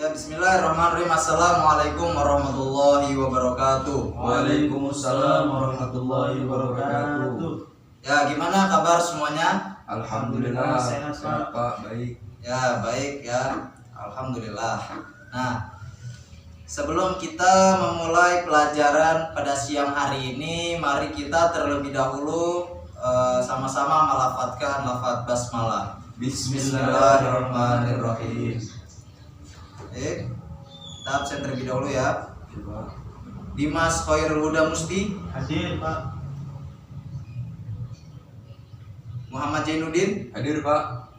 Ya, bismillahirrahmanirrahim. Assalamualaikum warahmatullahi wabarakatuh. Waalaikumsalam warahmatullahi wabarakatuh. Ya, gimana kabar semuanya? Alhamdulillah sehat Pak, baik. Ya, baik ya. Alhamdulillah. Nah, sebelum kita memulai pelajaran pada siang hari ini, mari kita terlebih dahulu sama-sama melafadzkan lafadz basmalah. Bismillahirrahmanirrahim. Kita absen terlebih dahulu ya. Dimas Khairul Huda Musti. Hadir Pak. Muhammad Jainuddin. Hadir Pak.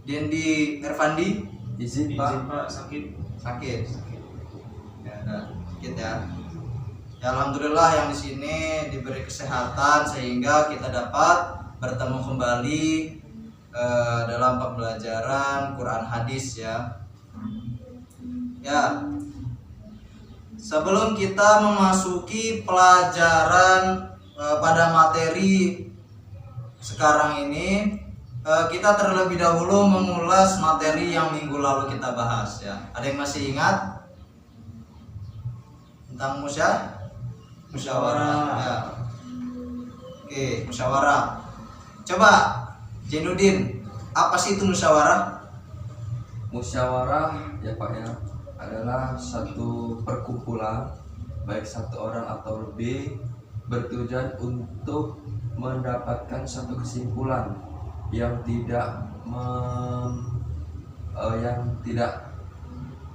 Dendi Ervandi. Izin Izin Pak. Pak, sakit. Sakit. Ya, sakit ya. Ya, alhamdulillah yang di sini diberi kesehatan sehingga kita dapat bertemu kembali dalam pembelajaran Quran hadis ya. Ya. Sebelum kita memasuki pelajaran pada materi sekarang ini, kita terlebih dahulu mengulas materi yang minggu lalu kita bahas ya. Ada yang masih ingat tentang musyawarah ya. Oke, musyawarah. Coba Jainuddin, apa sih itu musyawarah? Musyawarah ya Pak ya adalah satu perkumpulan baik satu orang atau lebih bertujuan untuk mendapatkan satu kesimpulan yang tidak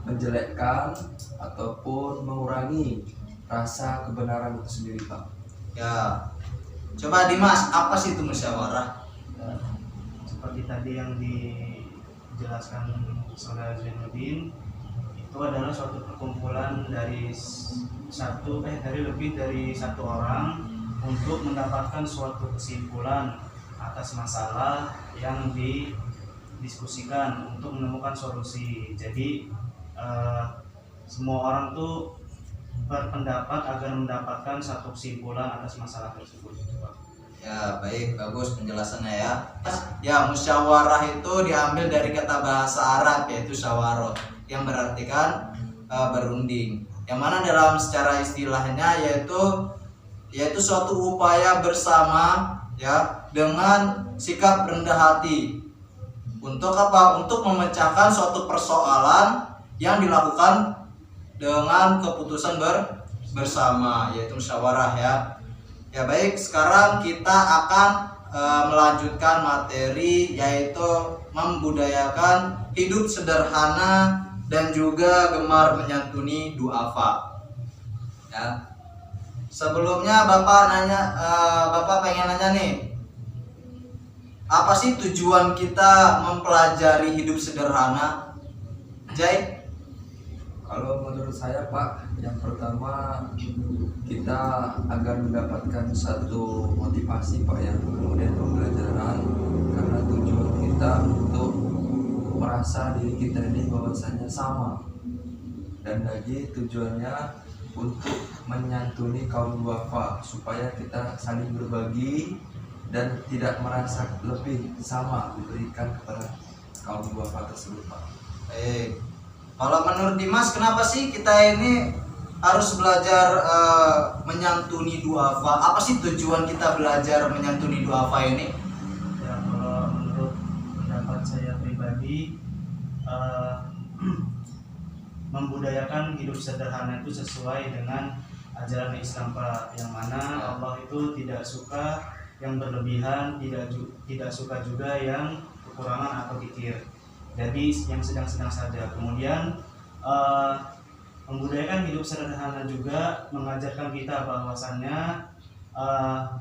menjelekkan ataupun mengurangi rasa kebenaran itu sendiri Pak. Ya. Coba Dimas, apa sih itu musyawarah? Seperti tadi yang dijelaskan Saudara Zainuddin, itu adalah suatu perkumpulan dari lebih dari satu orang untuk mendapatkan suatu kesimpulan atas masalah yang didiskusikan untuk menemukan solusi. Jadi semua orang tuh berpendapat agar mendapatkan satu kesimpulan atas masalah tersebut. Ya, baik, bagus penjelasannya ya. Ya, musyawarah itu diambil dari kata bahasa Arab yaitu syawarah yang berartikan berunding. Yang mana dalam secara istilahnya yaitu suatu upaya bersama ya dengan sikap rendah hati. Untuk apa? Untuk memecahkan suatu persoalan yang dilakukan dengan keputusan bersama yaitu musyawarah ya. Ya baik, sekarang kita akan melanjutkan materi yaitu membudayakan hidup sederhana dan juga gemar menyantuni duafa. Ya. Sebelumnya Bapak pengen nanya nih, apa sih tujuan kita mempelajari hidup sederhana? Jai? Kalau menurut saya Pak, yang pertama kita agar mendapatkan satu motivasi Pak yang kemudian pembelajaran, karena tujuan kita untuk merasa diri kita ini bahwasanya sama, dan lagi tujuannya untuk menyantuni kaum duafa supaya kita saling berbagi dan tidak merasa lebih sama diberikan kepada kaum duafa tersebut Pak. Kalau menurut Dimas, kenapa sih kita ini harus belajar menyantuni duafa? Apa sih tujuan kita belajar menyantuni duafa ini? Ya, kalau menurut pendapat saya pribadi, membudayakan hidup sederhana itu sesuai dengan ajaran Islam Pak, yang mana Allah itu tidak suka yang berlebihan, tidak suka juga yang kekurangan atau kikir. Jadi yang sedang-sedang saja. Kemudian membudayakan hidup sederhana juga mengajarkan kita bahwasannya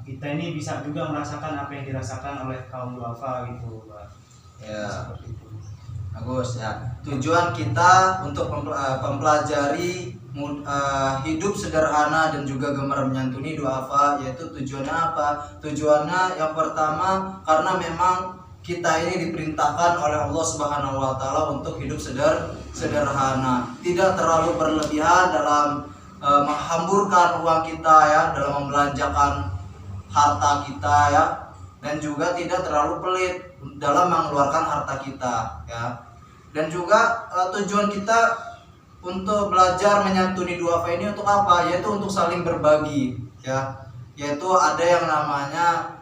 kita ini bisa juga merasakan apa yang dirasakan oleh kaum duafa gitu Pak. Ya, seperti itu. bagus ya. Tujuan kita untuk mempelajari hidup sederhana dan juga gemar menyantuni duafa, yaitu tujuannya apa? Tujuannya yang pertama karena memang kita ini diperintahkan oleh Allah Subhanahu wa taala untuk hidup sederhana, tidak terlalu berlebihan dalam menghamburkan uang kita ya, dalam membelanjakan harta kita ya, dan juga tidak terlalu pelit dalam mengeluarkan harta kita ya. Dan juga tujuan kita untuk belajar menyantuni duafa ini untuk apa? Yaitu untuk saling berbagi, ya. Yaitu ada yang namanya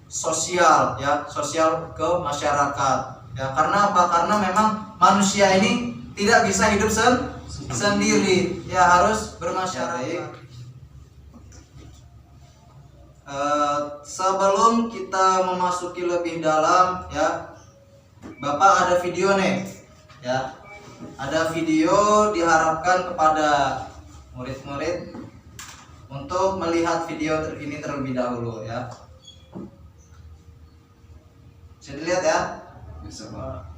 sosial, ya, sosial ke masyarakat. Ya, karena apa? Karena memang manusia ini tidak bisa hidup sendiri, ya, harus bermasyarakat. Sebelum kita memasuki lebih dalam, ya, Bapak ada video nih, ya, ada video diharapkan kepada murid-murid untuk melihat video ini terlebih dahulu, ya. Bisa dilihat, ya. Bisa Pak.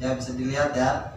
Ya, bisa dilihat, ya.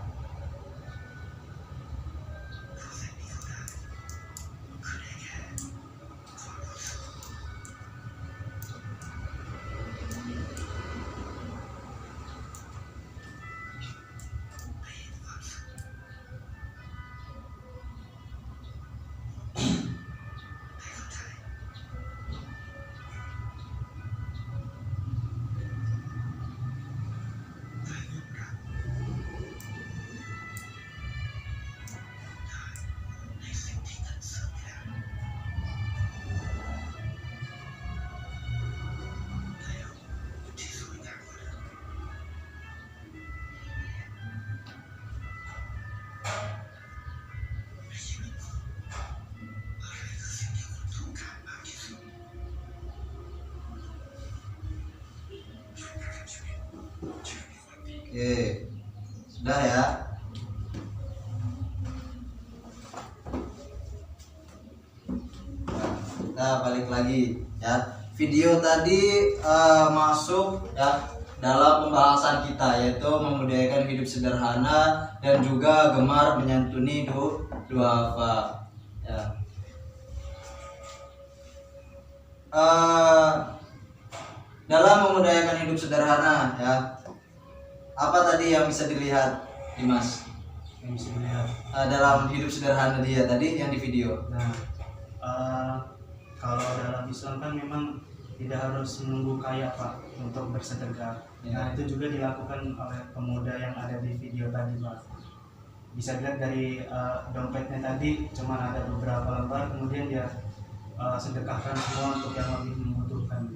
Oke, sudah, ya. Nah, kita balik lagi, ya. Video tadi masuk, ya, dalam pembahasan kita, yaitu membudayakan hidup sederhana dan juga gemar menyantuni duafa, ya. Dalam memudayakan hidup sederhana, ya, apa tadi yang bisa dilihat, Dimas? Yang bisa dilihat Dalam hidup sederhana dia tadi yang di video. Nah, kalau dalam Islam kan memang tidak harus menunggu kaya Pak untuk bersedekah. Ya. Nah, itu juga dilakukan oleh pemuda yang ada di video tadi Pak. Bisa dilihat dari dompetnya tadi cuma ada beberapa lembar, kemudian dia sedekahkan semua untuk yang lebih membutuhkan.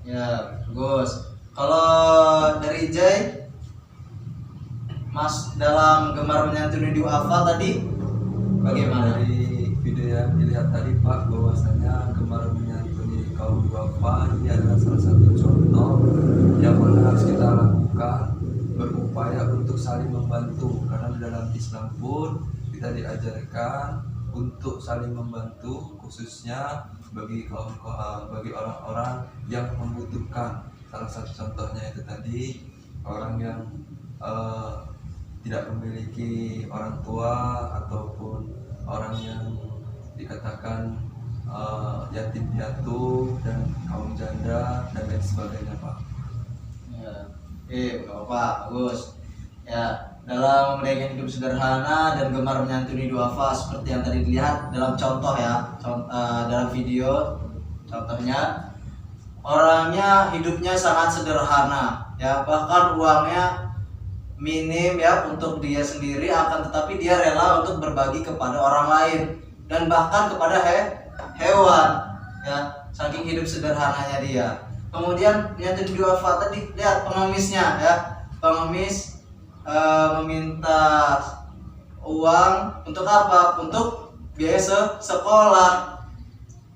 Ya, bagus. Kalau dari Jay, Mas, dalam gemar menyantuni duafa tadi bagaimana? Dari video yang dilihat tadi Pak, bahwasanya gemar menyantuni kaum duafa ini adalah salah satu contoh yang mana harus kita lakukan, berupaya untuk saling membantu, karena di dalam Islam pun kita diajarkan untuk saling membantu, khususnya bagi bagi orang-orang yang membutuhkan. Salah satu contohnya itu tadi orang yang tidak memiliki orang tua, ataupun orang yang dikatakan yatim piatu dan kaum janda dan lain sebagainya, Pak. Ya. Bapak bagus. Ya, dalam memiliki hidup sederhana dan gemar menyantuni duafa seperti yang tadi dilihat dalam contoh ya, dalam video contohnya, orangnya hidupnya sangat sederhana ya, bahkan uangnya minim ya untuk dia sendiri, akan tetapi dia rela untuk berbagi kepada orang lain dan bahkan kepada hewan ya, saking hidup sederhananya dia. Kemudian menyantuni duafa tadi, lihat pengemisnya ya, pengemis meminta uang untuk apa? Untuk biaya sekolah.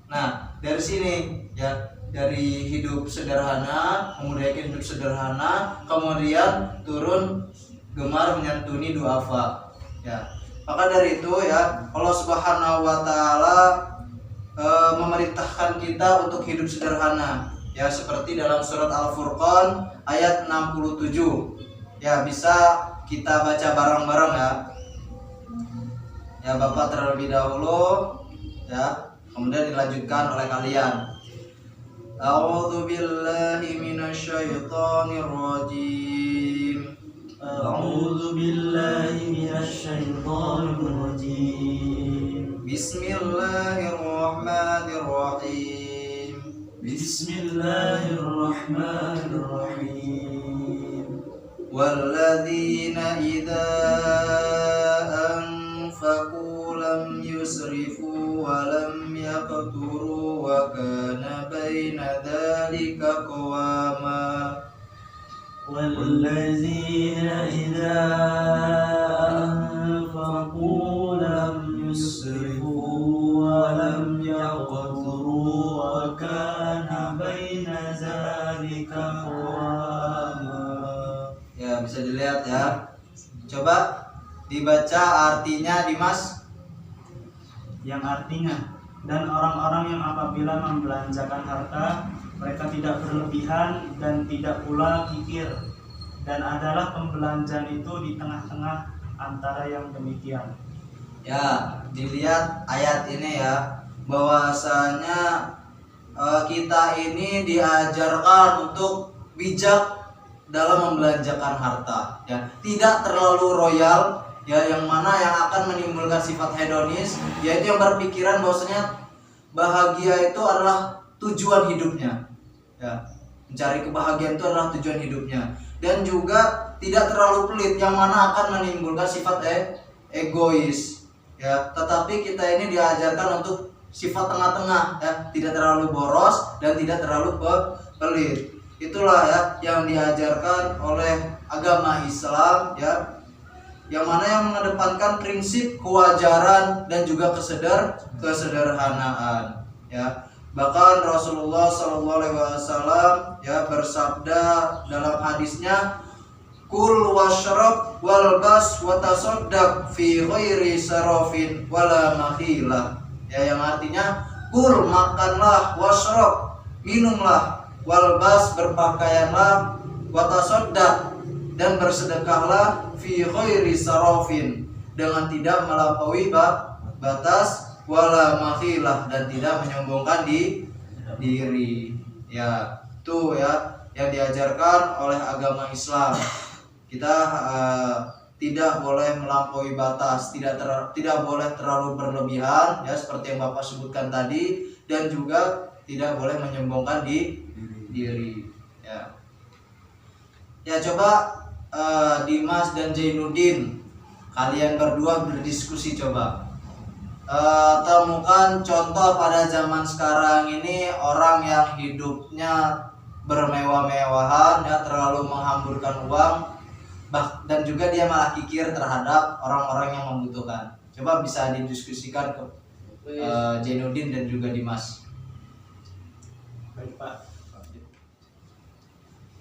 Nah, dari sini ya, dari hidup sederhana, memudayakan hidup sederhana, kemudian turun gemar menyantuni duafa ya. Maka dari itu ya, Allah Subhanahu wa taala memerintahkan kita untuk hidup sederhana ya, seperti dalam surat Al-Furqan ayat 67 ya, bisa kita baca bareng-bareng ya. Ya, Bapak terlebih dahulu ya, kemudian dilanjutkan oleh kalian. A'udzu billahi minasyaitonir rajim. A'udzu billahi minasyaitonir rajim. Bismillahirrahmanirrahim. Bismillahirrahmanirrahim. Walladzina idza anfaqu lam yusrifu wa lam yaqturu wa kana baina dzalika qawama. والذين إذا أنفقوا لم يسرفوا ولم يقتروا وكان بين ذلك قواما. Ya, bisa dilihat ya. Coba dibaca artinya, Dimas. Yang artinya, dan orang-orang yang apabila membelanjakan harta, mereka tidak berlebihan dan tidak pula kikir, dan adalah pembelanjaan itu di tengah-tengah antara yang demikian. Ya, dilihat ayat ini ya, bahwasanya kita ini diajarkan untuk bijak dalam membelanjakan harta ya, tidak terlalu royal ya, yang mana yang akan menimbulkan sifat hedonis, yaitu yang berpikiran bahwasanya bahagia itu adalah tujuan hidupnya ya, mencari kebahagiaan itu adalah tujuan hidupnya, dan juga tidak terlalu pelit yang mana akan menimbulkan sifat egois ya. Tetapi kita ini diajarkan untuk sifat tengah-tengah ya, tidak terlalu boros dan tidak terlalu pelit. Itulah ya yang diajarkan oleh agama Islam ya, yang mana yang mengedepankan prinsip kewajaran dan juga kesederhanaan ya. Bahkan Rasulullah SAW ya bersabda dalam hadisnya, kul washrab walbas watasoddaq fi ghairi sarafin wala makhilah ya, yang artinya kul makanlah, washrab minumlah, walbas berpakaianlah, watasoddaq dan bersedekahlah, fi ghairi sarafin dengan tidak melampaui batas, wala makhilah dan tidak menyombongkan diri ya. Itu ya yang diajarkan oleh agama Islam. Kita tidak boleh melampaui batas, tidak boleh terlalu berlebihan ya, seperti yang Bapak sebutkan tadi, dan juga tidak boleh menyombongkan diri ya. Ya, coba Dimas dan Zainuddin, kalian berdua berdiskusi, coba temukan contoh pada zaman sekarang ini orang yang hidupnya bermewah-mewahan ya, terlalu menghamburkan uang, dan juga dia malah kikir terhadap orang-orang yang membutuhkan. Coba bisa didiskusikan ke Zainuddin dan juga Dimas. Baik, Pak.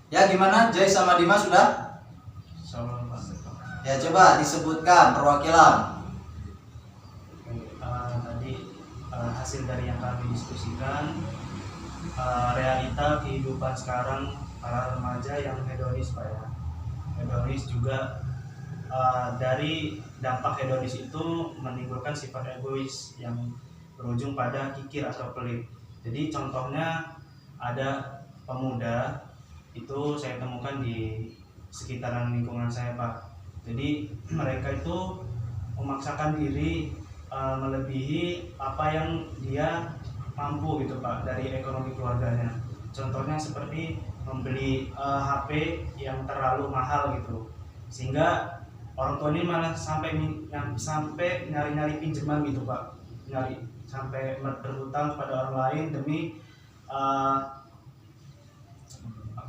Ya, gimana Jai sama Dimas sudah? Insyaallah, Pak. Ya, coba disebutkan perwakilan. Tadi hasil dari yang kami diskusikan, realita kehidupan sekarang para remaja yang hedonis Pak ya. Hedonis juga, dari dampak hedonis itu menimbulkan sifat egois yang berujung pada kikir atau pelit. Jadi contohnya ada pemuda itu saya temukan di sekitaran lingkungan saya Pak. Jadi mereka itu memaksakan diri melebihi apa yang dia mampu gitu Pak dari ekonomi keluarganya. Contohnya seperti membeli HP yang terlalu mahal gitu, sehingga orang tua ini malah sampai nyari-nyari pinjaman gitu Pak, nyari sampai berhutang kepada orang lain demi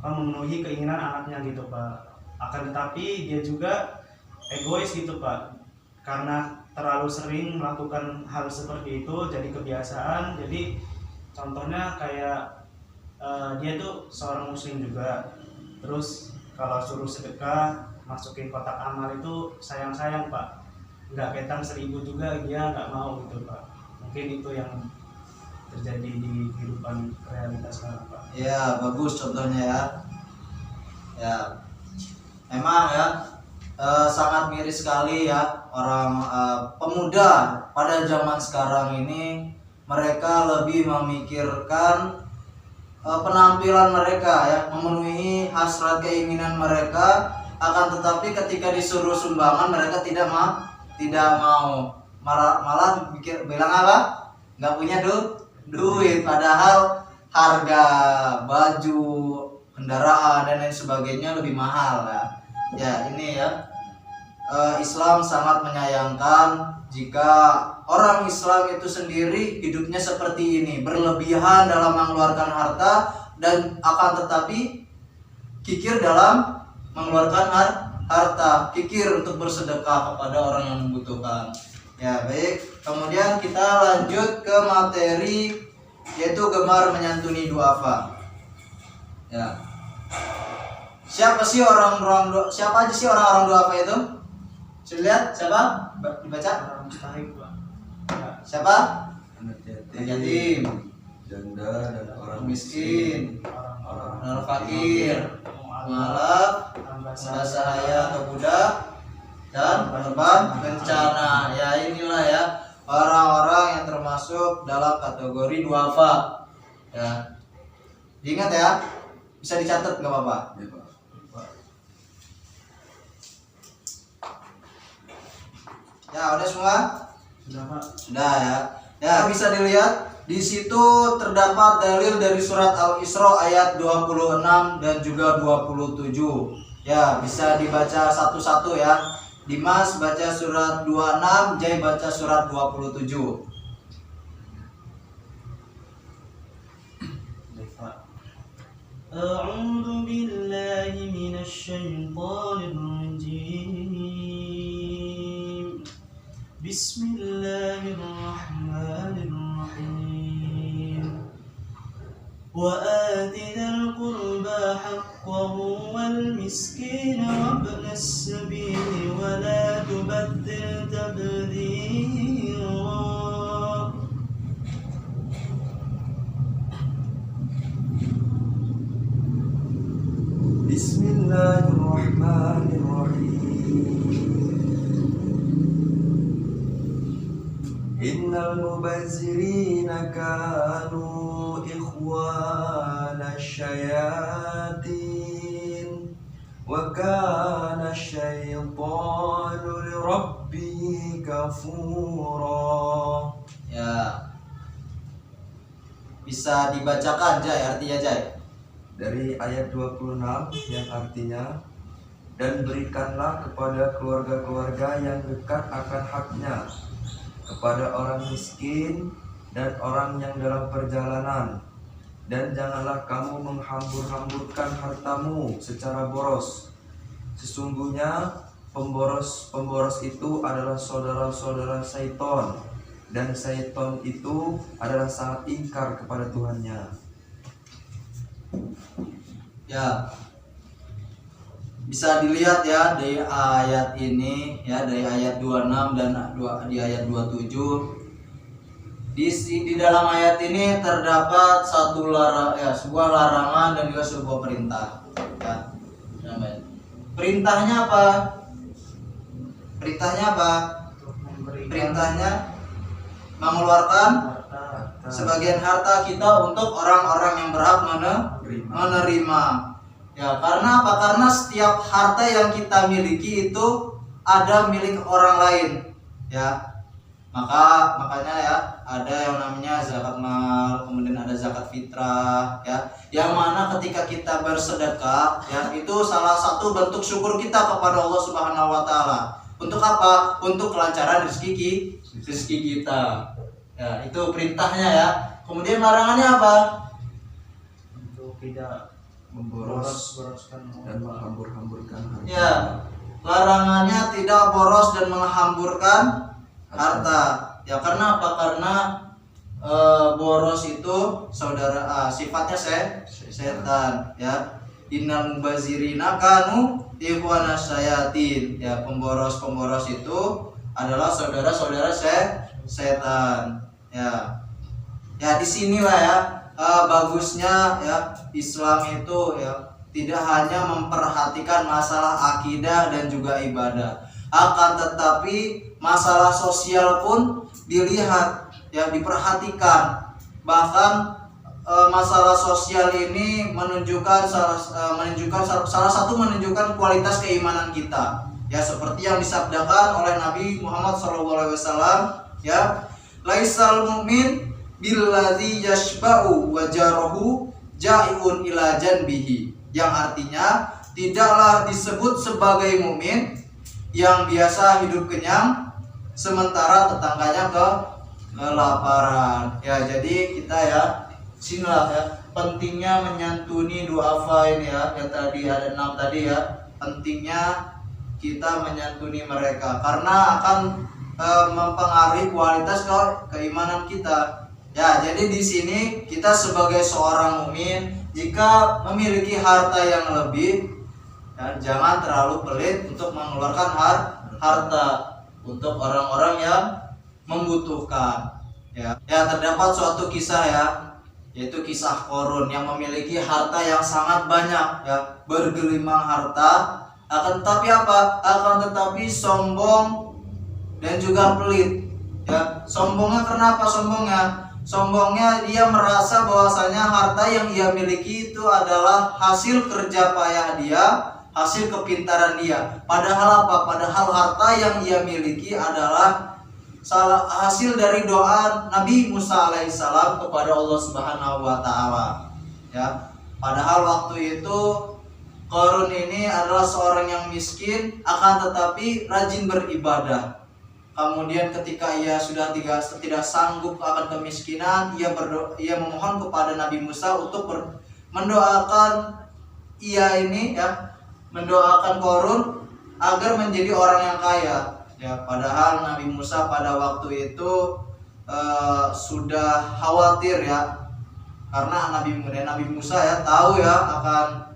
memenuhi keinginan anaknya gitu Pak. Akan tetapi dia juga egois gitu Pak, karena terlalu sering melakukan hal seperti itu jadi kebiasaan. Jadi contohnya kayak dia tuh seorang muslim juga, terus kalau suruh sedekah masukin kotak amal itu sayang-sayang Pak, nggak ketang 1000 juga dia nggak mau gitu Pak. Mungkin itu yang terjadi di kehidupan realitas sekarang Pak. Ya, bagus contohnya ya. Ya, memang ya sangat miris sekali ya orang pemuda pada zaman sekarang ini. Mereka lebih memikirkan penampilan mereka ya, memenuhi hasrat keinginan mereka. Akan tetapi ketika disuruh sumbangan mereka tidak mau, malah bilang apa? Nggak punya duit, padahal harga baju, kendaraan dan lain sebagainya lebih mahal ya. Ya, ini ya, Islam sangat menyayangkan jika orang Islam itu sendiri hidupnya seperti ini, berlebihan dalam mengeluarkan harta dan akan tetapi kikir dalam mengeluarkan harta, kikir untuk bersedekah kepada orang yang membutuhkan. Ya, baik. Kemudian kita lanjut ke materi, yaitu gemar menyantuni duafa. Ya. Siapa aja sih orang-orang duafa itu? Sudah lihat siapa? Dibaca? Orang mustahik Pak. Siapa? Anak Yatim, janda dan orang miskin, Orang fakir, mualaf, hamba sahaya atau budak, dan korban bencana. Ya, inilah ya orang-orang yang termasuk dalam kategori duafa. Ya, diingat ya, bisa dicatat nggak apa-apa. Ya, Pak. Ya, udah semua? Sudah Pak. Sudah ya. Ya, bisa dilihat di situ terdapat dalil dari surat Al-Isra ayat 26 dan juga 27. Ya, bisa dibaca satu-satu ya. Dimas baca surat 26, Jai baca surat 27. Baik Pak. A'udzu billahi minasy syaithanir rajim. Bismillahirrahmanirrahim. وآت ذا القربى حقه والمسكين وابن السبيل ولا تبذر تبذيرا. Bismillahirrahmanirrahim. Innal mubazzirina kanu ikhwana syayatin wa kana syaitanu lirabbihi kafura. Ya. Bisa dibacakan Jai, artinya Jai. Dari ayat 26 yang artinya, dan berikanlah kepada keluarga-keluarga yang dekat akan haknya, kepada orang miskin dan orang yang dalam perjalanan, dan janganlah kamu menghambur-hamburkan hartamu secara boros. Sesungguhnya pemboros itu adalah saudara-saudara syaitan, dan syaitan itu adalah sangat ingkar kepada Tuhannya. Ya. bisa dilihat ya di ayat ini ya, dari ayat 26 dan di ayat 27. Di dalam ayat ini terdapat sebuah larangan dan juga sebuah perintah ya. Perintahnya apa? Perintahnya mengeluarkan sebagian harta kita untuk orang-orang yang berhak menerima. Ya, karena apa? Karena setiap harta yang kita miliki itu ada milik orang lain. Ya. Makanya ya, ada yang namanya zakat mal, kemudian ada zakat fitrah ya. Yang mana ketika kita bersedekah ya, itu salah satu bentuk syukur kita kepada Allah Subhanahu wa taala. Untuk apa? Untuk kelancaran rezeki kita. Ya, itu perintahnya ya. Kemudian larangannya apa? Untuk tidak memboroskan dan menghambur-hamburkan harta. Ya, larangannya tidak boros dan menghamburkan harta. Ya, karena apa? Karena boros itu sifatnya setan ya. Innal mubazirina kanu ikhwana syayatin. Ya, pemboros itu adalah saudara-saudara setan. Ya. Ya, disinilah ya bagusnya ya Islam itu ya tidak hanya memperhatikan masalah akidah dan juga ibadah, akan tetapi masalah sosial pun dilihat ya, diperhatikan. Bahkan masalah sosial ini menunjukkan kualitas keimanan kita ya, seperti yang disabdakan oleh Nabi Muhammad SAW ya, laisal mu'min billadzi yashba'u wa jarahu ja'iun ila janbihi, yang artinya tidaklah disebut sebagai mukmin yang biasa hidup kenyang sementara tetangganya kelaparan. Ya, jadi kita ya sinilah ya pentingnya menyantuni duafa ini ya, yang tadi ada 6 tadi ya, pentingnya kita menyantuni mereka karena akan mempengaruhi kualitas keimanan kita. Ya, jadi di sini kita sebagai seorang mukmin jika memiliki harta yang lebih ya, jangan terlalu pelit untuk mengeluarkan harta untuk orang-orang yang membutuhkan. Ya, terdapat suatu kisah ya, yaitu kisah Qarun yang memiliki harta yang sangat banyak ya, bergelimang harta, akan tetapi sombong dan juga pelit. Ya, sombongnya karena apa? Sombongnya dia merasa bahwasanya harta yang ia miliki itu adalah hasil kerja payah dia, hasil kepintaran dia. Padahal apa? Padahal harta yang ia miliki adalah hasil dari doa Nabi Musa alaihissalam kepada Allah Subhanahu wa taala. Ya. Padahal waktu itu Qarun ini adalah seorang yang miskin akan tetapi rajin beribadah. Kemudian ketika ia sudah tidak sanggup akan kemiskinan, ia memohon kepada Nabi Musa untuk mendoakan mendoakan Qarun agar menjadi orang yang kaya. Ya, padahal Nabi Musa pada waktu itu sudah khawatir ya, karena Nabi Musa ya tahu ya akan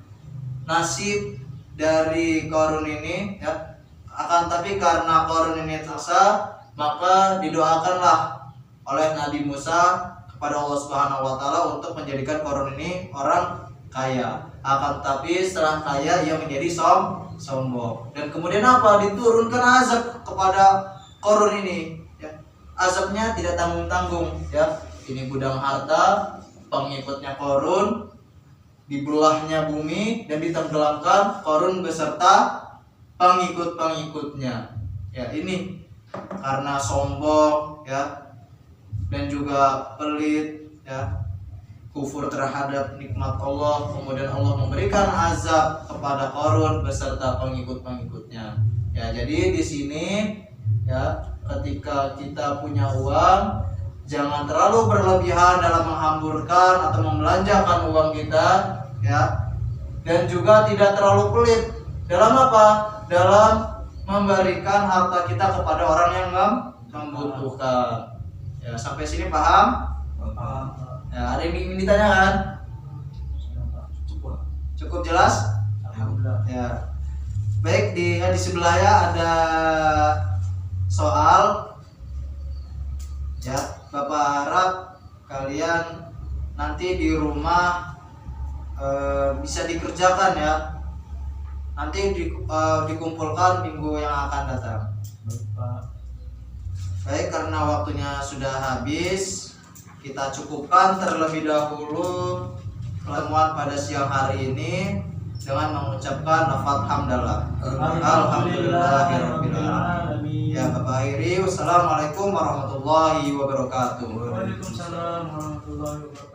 nasib dari Qarun ini ya. Akan tapi karena Qarun ini tersa, maka didoakanlah oleh Nabi Musa kepada Allah Subhanahu wa taala untuk menjadikan Qarun ini orang kaya. Akan tapi setelah kaya ia menjadi sombong. Dan kemudian apa? Diturunkan azab kepada Qarun ini ya. Azabnya tidak tanggung-tanggung ya. Ini gudang harta pengikutnya Qarun, dibelahnya bumi dan ditenggelamkan Qarun beserta pengikut-pengikutnya. Ya, ini karena sombong ya dan juga pelit ya, kufur terhadap nikmat Allah, kemudian Allah memberikan azab kepada Qarun beserta pengikut-pengikutnya. Ya, jadi di sini ya, ketika kita punya uang jangan terlalu berlebihan dalam menghamburkan atau membelanjakan uang kita ya, dan juga tidak terlalu pelit dalam apa? Dalam memberikan harta kita kepada orang yang membutuhkan. Ya, sampai sini paham? Ya, ada yang ingin ditanyakan? Cukup jelas? Alhamdulillah. Ya. Baik, di sebelahnya ada soal. Ya, Bapak harap kalian nanti di rumah bisa dikerjakan ya. Nanti dikumpulkan minggu yang akan datang. Pak. Baik, karena waktunya sudah habis, kita cukupkan terlebih dahulu pertemuan pada siang hari ini dengan mengucapkan lafaz hamdalah. Alhamdulillahirabbil alamin. Ya, Bapak akhiri. Wassalamualaikum warahmatullahi wabarakatuh. Waalaikumsalam warahmatullahi wabarakatuh.